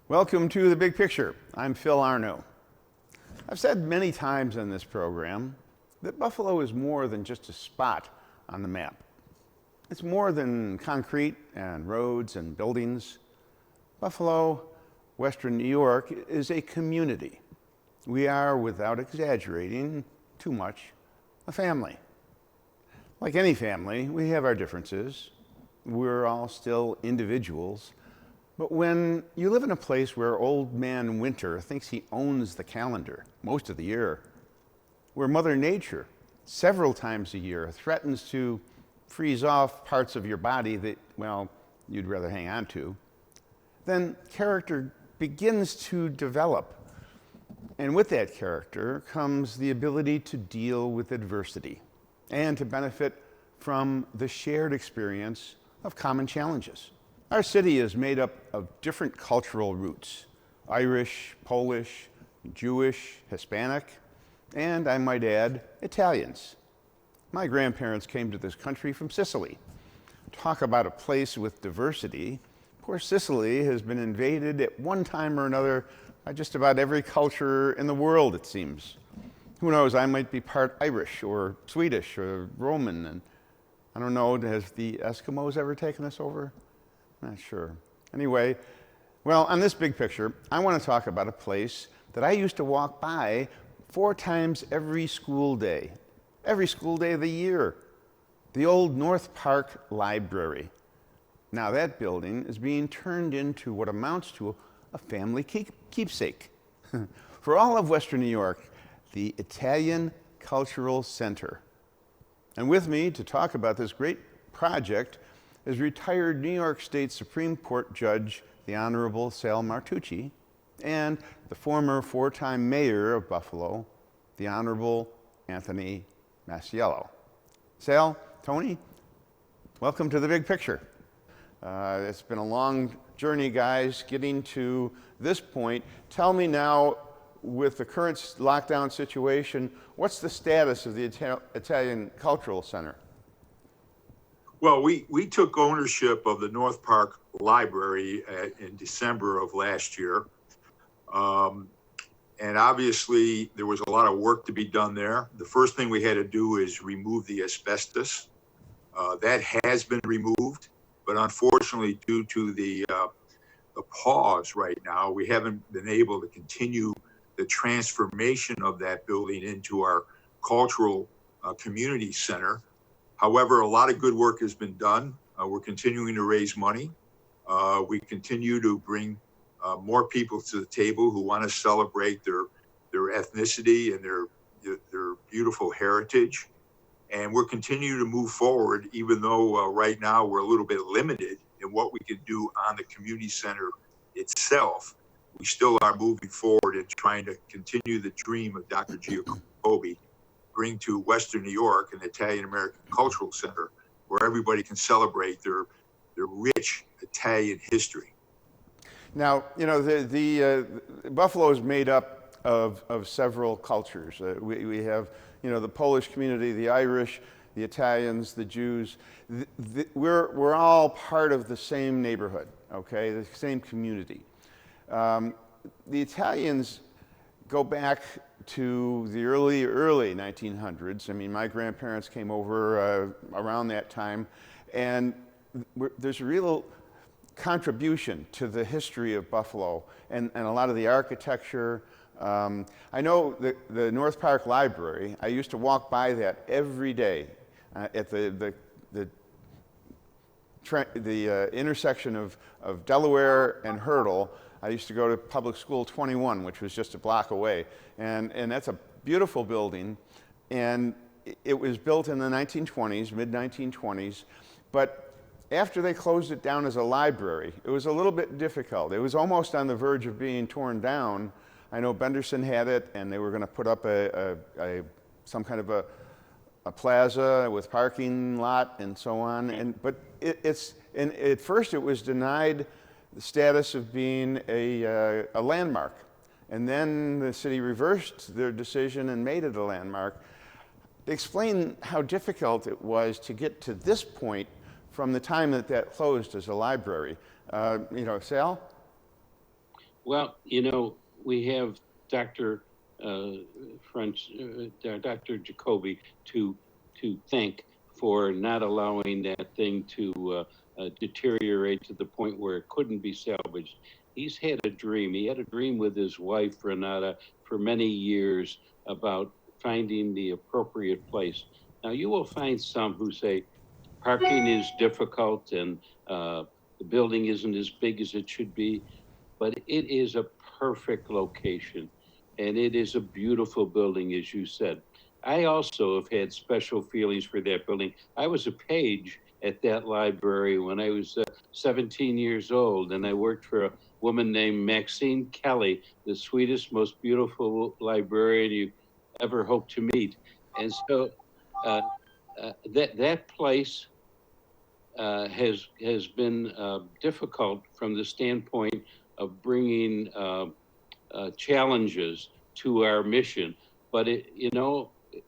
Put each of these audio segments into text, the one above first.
Welcome to The Big Picture. I'm Phil Arno. I've said many times on this program that Buffalo is more than just a spot on the map. It's more than concrete and roads and buildings. Buffalo, Western New York, is a community. We are, without exaggerating too much, a family. Like any family, we have our differences. We're all still individuals. But when you live in a place where Old Man Winter thinks he owns the calendar most of the year, where Mother Nature several times a year threatens to freeze off parts of your body that, well, you'd rather hang on to, then character begins to develop. And with that character comes the ability to deal with adversity and to benefit from the shared experience of common challenges. Our city is made up of different cultural roots: Irish, Polish, Jewish, Hispanic, and I might add, Italians. My grandparents came to this country from Sicily. Talk about a place with diversity. Poor Sicily has been invaded at one time or another by just about every culture in the world, it seems. Who knows, I might be part Irish or Swedish or Roman, and I don't know, has the Eskimos ever taken us over? Not sure. Anyway, well, on this big picture, I want to talk about a place that I used to walk by 4 times every school day of the year, the old North Park Library. Now that building is being turned into what amounts to a family keepsake. For all of Western New York, the Italian Cultural Center. And with me to talk about this great project is retired New York State Supreme Court Judge, the Honorable Sal Martucci, and the former 4-time mayor of Buffalo, the Honorable Anthony Masiello. Sal, Tony, welcome to The Big Picture. It's been a long journey, guys, getting to this point. Tell me now, with the current lockdown situation, what's the status of the Italian Cultural Center? Well, we took ownership of the North Park Library in December of last year. And obviously, there was a lot of work to be done there. The first thing we had to do is remove the asbestos. That has been removed, but unfortunately, due to the pause right now, we haven't been able to continue the transformation of that building into our cultural community center. However, a lot of good work has been done. We're continuing to raise money. We continue to bring more people to the table who want to celebrate their ethnicity and their beautiful heritage. And we're continuing to move forward, even though right now we're a little bit limited in what we can do on the community center itself. We still are moving forward and trying to continue the dream of Dr. Giacobbe, bring to Western New York an Italian-American Cultural Center where everybody can celebrate their rich Italian history. Now, you know, the Buffalo is made up of several cultures. We have, you know, the Polish community, the Irish, the Italians, the Jews. We're all part of the same neighborhood, okay, the same community. The Italians go back to the early 1900s. I mean, my grandparents came over around that time, and there's a real contribution to the history of Buffalo and a lot of the architecture. I know the North Park Library, I used to walk by that every day at the intersection of Delaware and Hurdle. I used to go to Public School 21, which was just a block away. And that's a beautiful building. And it was built in the 1920s, mid-1920s. But after they closed it down as a library, it was a little bit difficult. It was almost on the verge of being torn down. I know Benderson had it, and they were going to put up some kind of a plaza with parking lot and so on. But at first it was denied the status of being a landmark. And then the city reversed their decision and made it a landmark. Explain how difficult it was to get to this point from the time that closed as a library. Sal? Well, we have Dr. Dr. Jacoby to thank for not allowing that thing to deteriorate to the point where it couldn't be salvaged. He's had a dream. He had a dream with his wife, Renata, for many years about finding the appropriate place. Now, you will find some who say parking is difficult and the building isn't as big as it should be, but it is a perfect location and it is a beautiful building, as you said. I also have had special feelings for that building. I was a page at that library when I was 17 years old, and I worked for a woman named Maxine Kelly, the sweetest, most beautiful librarian you ever hope to meet. And so that place has been difficult from the standpoint of bringing challenges to our mission. But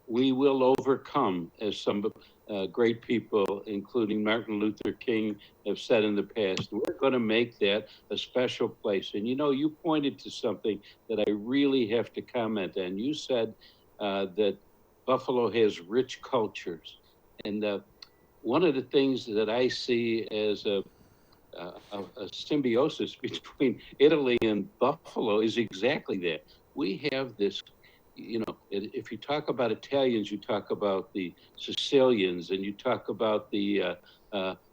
we will overcome, as some great people, including Martin Luther King, have said in the past. We're going to make that a special place. And you pointed to something that I really have to comment on. You said that Buffalo has rich cultures, and one of the things that I see as a symbiosis between Italy and Buffalo is exactly that. We have this, if you talk about Italians, you talk about the Sicilians, and you talk about the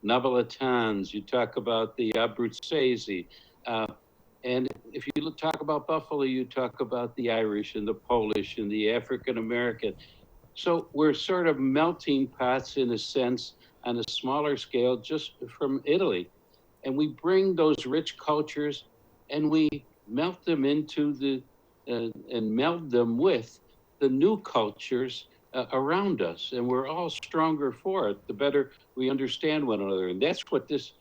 Napolitans, you talk about the Abruzzese. And if you talk about Buffalo, you talk about the Irish and the Polish and the African American. So we're sort of melting pots in a sense on a smaller scale just from Italy. And we bring those rich cultures and we melt them into and meld them with the new cultures around us. And we're all stronger for it, the better we understand one another. And that's what this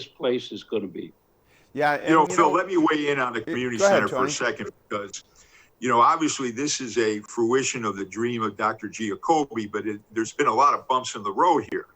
place is going to be. Yeah. And, Phil, let me weigh in on the community center for a second, because obviously this is a fruition of the dream of Dr. Giacobbe, but there's been a lot of bumps in the road here.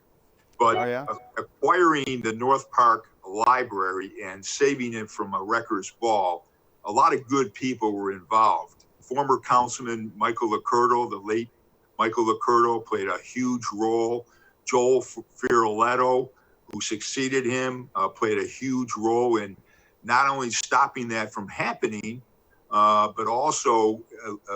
But acquiring the North Park Library and saving it from a wrecker's ball, a lot of good people were involved. Former Councilman Michael Licurdo, the late Michael Licurdo, played a huge role. Joel Fioretto, who succeeded him, played a huge role in not only stopping that from happening, but also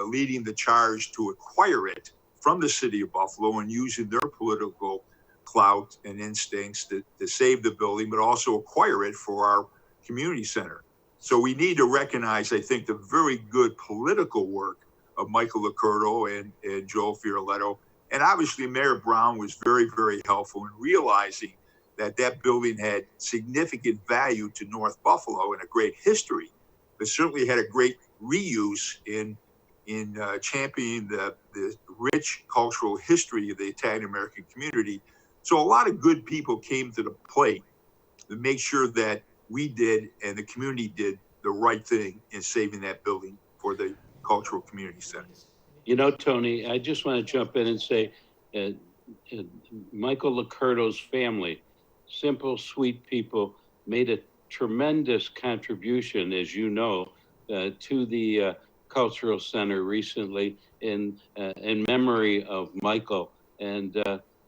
leading the charge to acquire it from the city of Buffalo and using their political clout and instincts to save the building, but also acquire it for our community center. So we need to recognize, I think, the very good political work of Michael Licurdo and Joel Fioretto. And obviously Mayor Brown was very, very helpful in realizing that building had significant value to North Buffalo and a great history, but certainly had a great reuse in championing the rich cultural history of the Italian American community. So a lot of good people came to the plate to make sure that we did and the community did the right thing in saving that building for the cultural community center. Tony, I just want to jump in and say, Michael Licurdo's family, simple, sweet people, made a tremendous contribution, as you know, to the cultural center recently in memory of Michael, and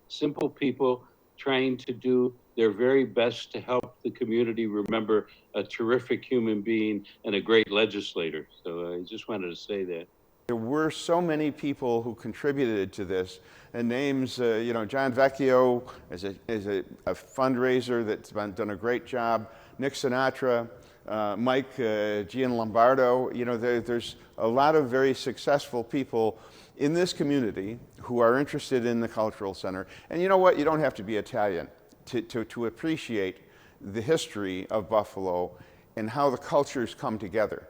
simple people trying to do their very best to help the community remember a terrific human being and a great legislator. So I just wanted to say that. There were so many people who contributed to this, and names, John Vecchio is a fundraiser that's done a great job. Nick Sinatra, Mike Gianlombardo. There's a lot of very successful people in this community who are interested in the cultural center. And you know what? You don't have to be Italian to appreciate the history of Buffalo and how the cultures come together.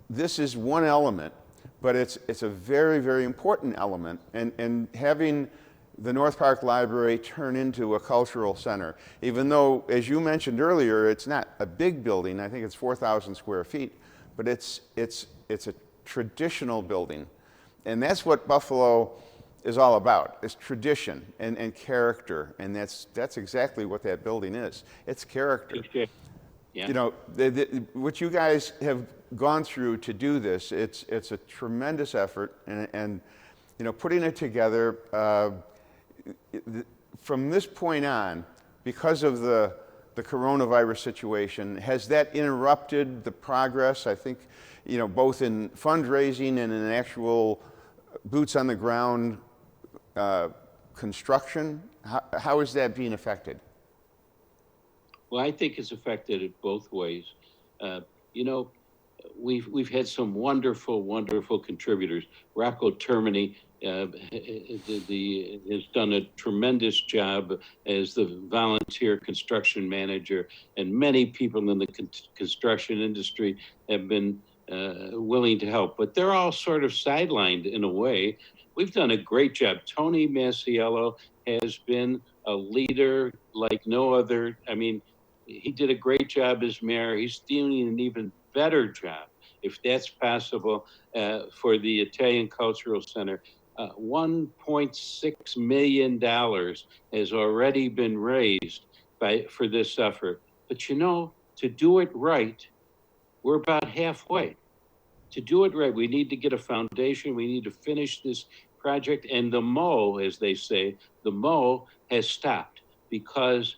This is one element, but it's a very, very important element. And having the North Park Library turn into a cultural center, even though, as you mentioned earlier, it's not a big building. I think it's 4,000 square feet, but it's a traditional building. And that's what Buffalo is all about. It's tradition and character, and that's exactly what that building is. It's character. Yeah. You know, what you guys have gone through to do this, it's a tremendous effort, and you know, putting it together from this point on, because of the coronavirus situation, has that interrupted the progress? I think, you know, both in fundraising and in actual boots on the ground construction. How is that being affected? Well, I think it's affected it both ways. You know, we've had some wonderful contributors. Rocco Termini has done a tremendous job as the volunteer construction manager, and many people in the construction industry have been willing to help, but they're all sort of sidelined in a way. We've done a great job. Tony Masiello has been a leader like no other. I mean, he did a great job as mayor. He's doing an even better job, if that's possible, for the Italian Cultural Center. $1.6 million has already been raised for this effort. But you know, to do it right, we're about halfway. To do it right, we need to get a foundation. We need to finish this project. And the mow, as they say, the mow has stopped, because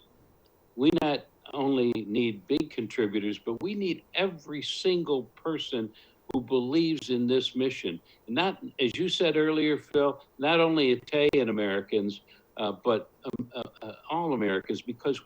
we not only need big contributors, but we need every single person who believes in this mission. Not, as you said earlier, Phil, not only Italian Americans, but all Americans, because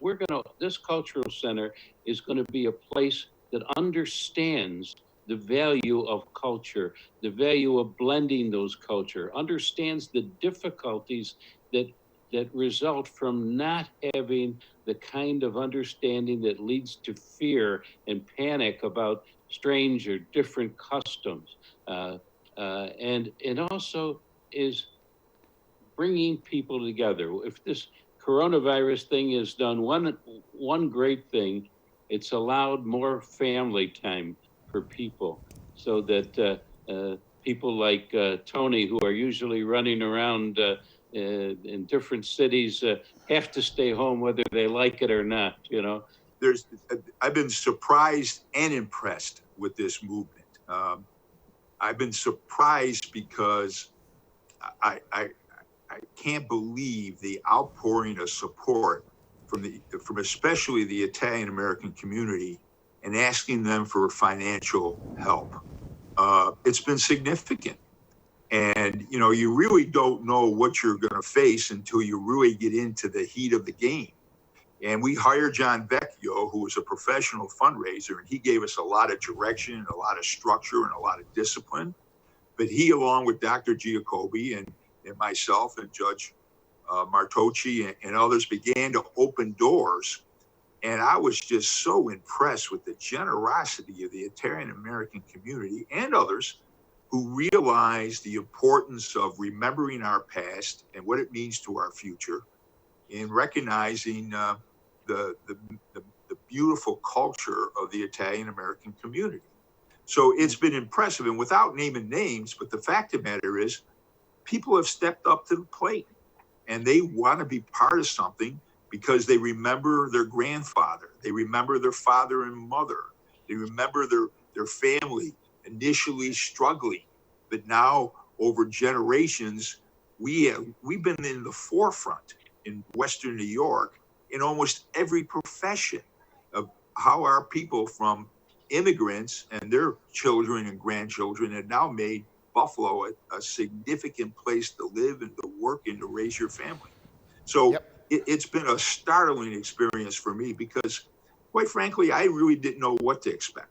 this cultural center is gonna be a place that understands the value of culture, the value of blending those culture, understands the difficulties that result from not having the kind of understanding that leads to fear and panic about strange or different customs. And it also is bringing people together. If this coronavirus thing has done one great thing, it's allowed more family time for people, so that people like Tony, who are usually running around in different cities, have to stay home whether they like it or not, you know. I've been surprised and impressed with this movement. I've been surprised because I can't believe the outpouring of support from especially the Italian American community, and asking them for financial help. It's been significant. And, you know, you really don't know what you're going to face until you really get into the heat of the game. And we hired John Vecchio, who was a professional fundraiser, and he gave us a lot of direction, and a lot of structure, and a lot of discipline. But he, along with Dr. Giacobbe and myself and Judge Martocci and others, began to open doors. And I was just so impressed with the generosity of the Italian American community and others who realize the importance of remembering our past and what it means to our future, in recognizing the beautiful culture of the Italian American community. So it's been impressive, and without naming names, but the fact of the matter is, people have stepped up to the plate, and they want to be part of something because they remember their grandfather, they remember their father and mother, they remember their family initially struggling, but now over generations, we've been in the forefront in Western New York in almost every profession of how our people from immigrants and their children and grandchildren have now made Buffalo a significant place to live and to work and to raise your family. So it's been a startling experience for me because, quite frankly, I really didn't know what to expect.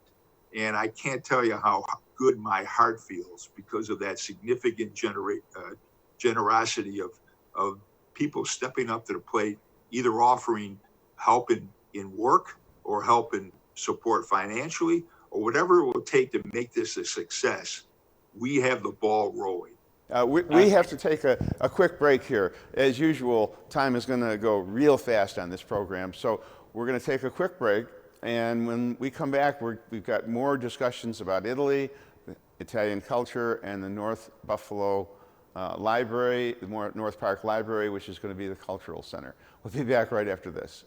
And I can't tell you how good my heart feels because of that significant generosity of people stepping up to the plate, either offering help in work or help in support financially, or whatever it will take to make this a success. We have the ball rolling. We have to take a quick break here. As usual, time is going to go real fast on this program. So we're going to take a quick break. And when we come back, we've got more discussions about Italy, Italian culture, and the North Buffalo Library, the North Park Library, which is going to be the cultural center. We'll be back right after this.